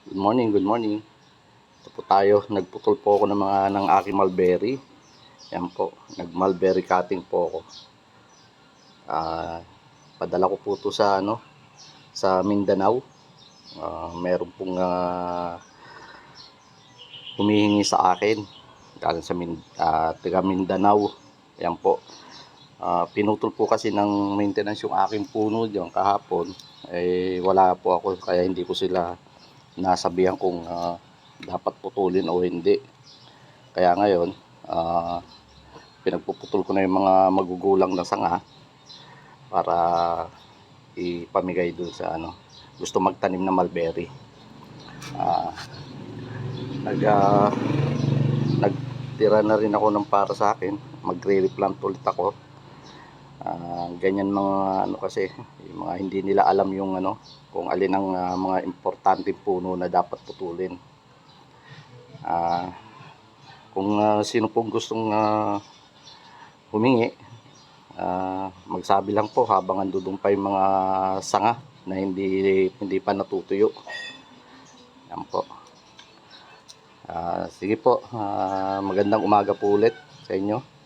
Good morning, good morning. Ito po tayo, nagputol po ako ng aking mulberry. Yan po, nag-mulberry cutting po ako. Padala ko po ito sa Mindanao. Meron pong humihingi sa akin galing sa taga Mindanao. Yan po. Pinutol po kasi ng maintenance yung aking puno diyan kahapon. Wala po ako kaya hindi ko sila nasabihan kung dapat putulin o hindi. Kaya ngayon, pinagpuputol ko na yung mga magugulang na sanga para ipamigay dun sa gusto magtanim na mulberry. Uh, nag, uh, Nagtira na rin ako ng para sa akin. Magre-replant ulit ako. Ganyan mga kasi, yung mga hindi nila alam yung kung alin ang mga importante puno na dapat putulin. Kung sino pong gustong humingi, magsabi lang po habang andun pa yung mga sanga na hindi pa natutuyo. Yan po. Sige po, magandang umaga po ulit sa inyo.